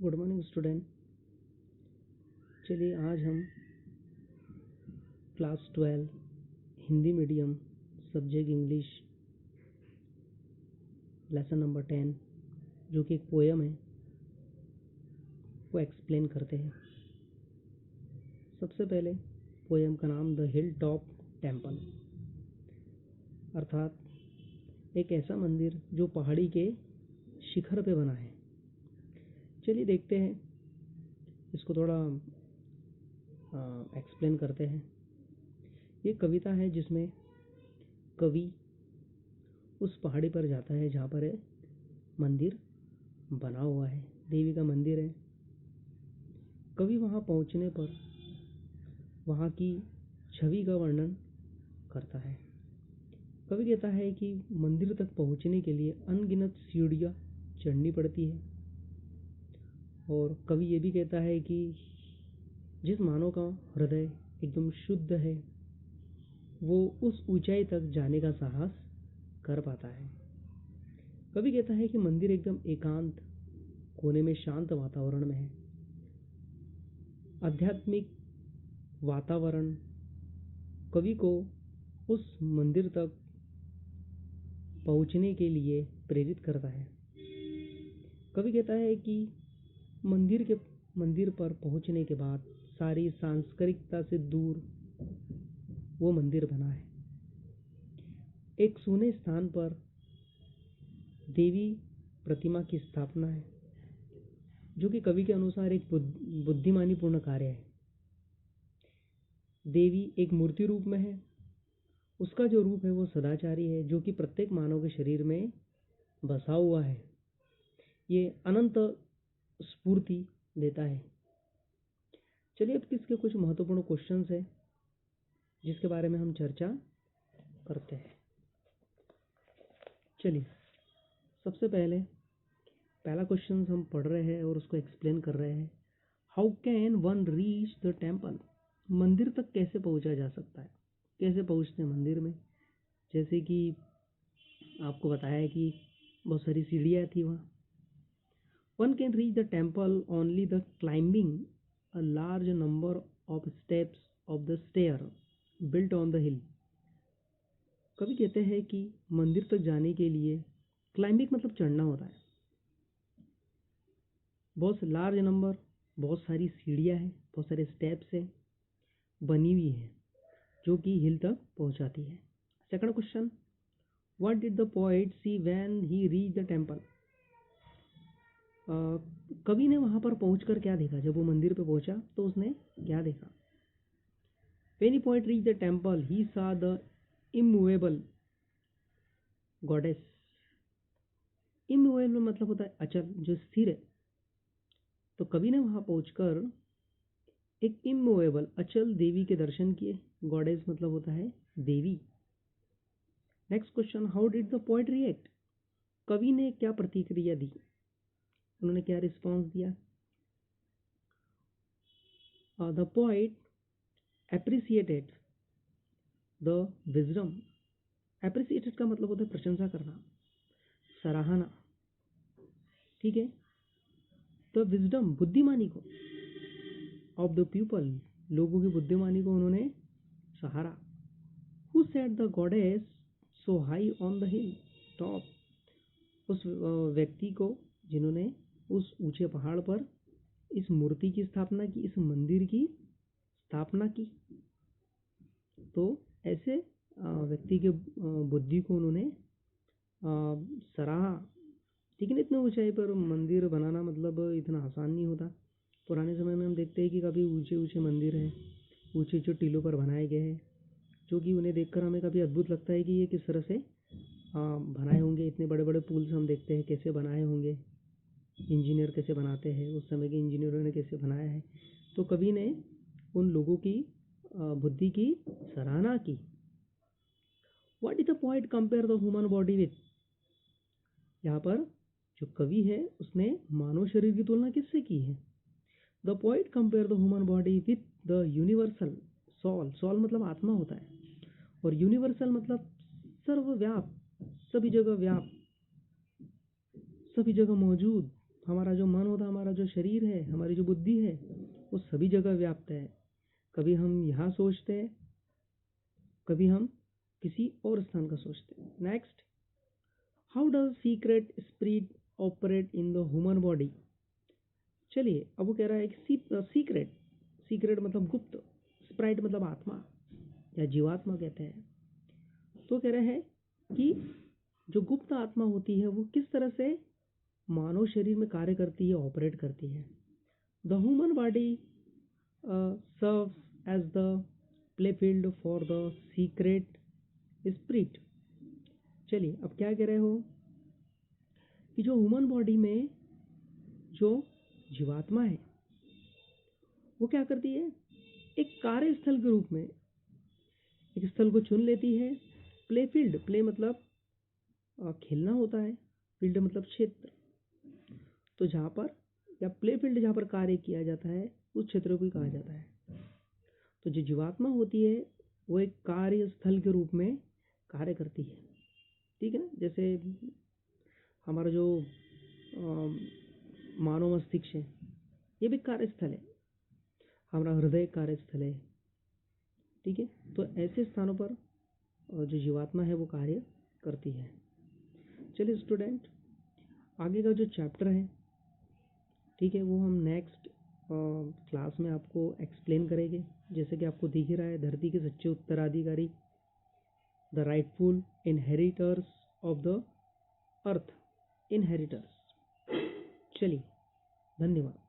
Good morning student. चलिए आज हम class 12 Hindi medium subject English lesson number 10 जो कि एक पोयम है वो एक्सप्लेन करते हैं। सबसे पहले पोयम का नाम द हिल टॉप टेम्पल, अर्थात एक ऐसा मंदिर जो पहाड़ी के शिखर पे बना है। चलिए देखते हैं, इसको थोड़ा एक्सप्लेन करते हैं। ये कविता है जिसमें कवि उस पहाड़ी पर जाता है जहाँ पर मंदिर बना हुआ है, देवी का मंदिर है। कवि वहाँ पहुँचने पर वहाँ की छवि का वर्णन करता है। कवि कहता है कि मंदिर तक पहुँचने के लिए अनगिनत सीढ़ियाँ चढ़नी पड़ती है, और कवि ये भी कहता है कि जिस मानव का हृदय एकदम शुद्ध है वो उस ऊंचाई तक जाने का साहस कर पाता है। कवि कहता है कि मंदिर एकदम एकांत कोने में शांत वातावरण में है। आध्यात्मिक वातावरण कवि को उस मंदिर तक पहुंचने के लिए प्रेरित करता है। कवि कहता है कि मंदिर पर पहुंचने के बाद सारी सांस्कृतिकता से दूर वो मंदिर बना है। एक सूने स्थान पर देवी प्रतिमा की स्थापना है, जो कि कवि के अनुसार एक बुद्धिमानीपूर्ण कार्य है। देवी एक मूर्ति रूप में है। उसका जो रूप है वो सदाचारी है, जो कि प्रत्येक मानव के शरीर में बसा हुआ है। ये अनंत स्फूर्ति देता है। चलिए अब इसके कुछ महत्वपूर्ण क्वेश्चंस हैं जिसके बारे में हम चर्चा करते हैं। चलिए सबसे पहला क्वेश्चन हम पढ़ रहे हैं और उसको एक्सप्लेन कर रहे हैं। How can one reach the temple? मंदिर तक कैसे पहुंचा जा सकता है, कैसे पहुंचते हैं मंदिर में? जैसे कि आपको बताया है कि बहुत सारी सीढ़ियाँ थी वहाँ। One can reach the temple only the climbing a large number of steps of the stair built on the hill. कवि कहते हैं कि मंदिर तक जाने के लिए क्लाइंबिंग मतलब चढ़ना होता है। बहुत लार्ज नंबर, बहुत सारी सीढ़ियाँ हैं, बहुत सारे स्टेप्स है बनी हुई है जो कि हिल तक पहुंचाती है। Second question, what did the poet see when he reach the temple? कवि ने वहां पर पहुंचकर क्या देखा? जब वो मंदिर पे पहुंचा तो उसने क्या देखा? When the poet reached the temple, he saw the immovable goddess. Immovable मतलब होता है अचल, जो स्थिर है। तो कवि ने वहां पहुंचकर एक इमूवेबल अचल देवी के दर्शन किए। गॉडेस मतलब होता है देवी। Next question, how did the poet react? कवि ने क्या प्रतिक्रिया दी, उन्होंने क्या रिस्पॉन्स दिया? The poet appreciated the wisdom. Appreciated का मतलब होता है प्रशंसा करना, सराहना, ठीक है। द विजडम बुद्धिमानी को, ऑफ द पीपल लोगों की बुद्धिमानी को उन्होंने सहारा। Who set the goddess so high on the hill top? उस व्यक्ति को जिन्होंने उस ऊंचे पहाड़ पर इस मूर्ति की स्थापना की, इस मंदिर की स्थापना की। तो ऐसे व्यक्ति के बुद्धि को उन्होंने सराहा। लेकिन इतने ऊंचाई पर मंदिर बनाना मतलब इतना आसान नहीं होता। पुराने समय में हम देखते हैं कि काफ़ी ऊंचे ऊंचे मंदिर हैं, ऊंचे ऊंचे टीलों पर बनाए गए हैं, जो कि उन्हें देखकर हमें काफ़ी अद्भुत लगता है कि ये किस तरह से बनाए होंगे। इतने बड़े बड़े पुल्स हम देखते हैं कैसे बनाए होंगे, इंजीनियर कैसे बनाते हैं, उस समय के इंजीनियरों ने कैसे बनाया है। तो कवि ने उन लोगों की बुद्धि की सराहना की। What is the point compare the human body with? यहाँ पर जो कवि है उसने मानव शरीर की तुलना किससे की है? The point compare the human body with the universal soul. Soul मतलब आत्मा होता है, और यूनिवर्सल मतलब सर्वव्याप, सभी जगह व्याप, सभी जगह मौजूद, हमारा जो मन होता है, हमारा जो शरीर है, हमारी जो बुद्धि है, वो सभी जगह व्याप्त है। कभी हम यहाँ सोचते हैं, कभी हम किसी और स्थान का सोचते हैं। Next, how does secret spirit operate in the human body. चलिए, अब वो कह रहा है कि सीक्रेट, सीक्रेट मतलब गुप्त, स्प्राइट मतलब आत्मा या जीवात्मा कहते हैं। तो कह रहे हैं कि जो गुप्त आत्मा होती है वो किस तरह से मानव शरीर में कार्य करती है, ऑपरेट करती है। The human body serves as the play field for the secret spirit. चलिए, अब क्या कह रहे हो कि जो ह्यूमन बॉडी में जो जीवात्मा है वो क्या करती है, एक कार्यस्थल के रूप में एक स्थल को चुन लेती है। प्ले फील्ड, प्ले मतलब खेलना होता है, फील्ड मतलब क्षेत्र। तो जहाँ पर, या प्ले फील्ड जहाँ पर कार्य किया जाता है उस क्षेत्र को ही कहा जाता है। तो जो जीवात्मा होती है वो एक कार्य स्थल के रूप में कार्य करती है। ठीक है ना, जैसे हमारा जो मानव मस्तिष्क है ये भी कार्यस्थल है, हमारा हृदय कार्यस्थल है। ठीक है, तो ऐसे स्थानों पर जो जीवात्मा है वो कार्य करती है। चलिए स्टूडेंट, आगे का जो चैप्टर है, ठीक है, वो हम नेक्स्ट क्लास में आपको एक्सप्लेन करेंगे। जैसे कि आपको दिख ही रहा है, धरती के सच्चे उत्तराधिकारी, the rightful inheritors of the earth, inheritors. चलिए, धन्यवाद।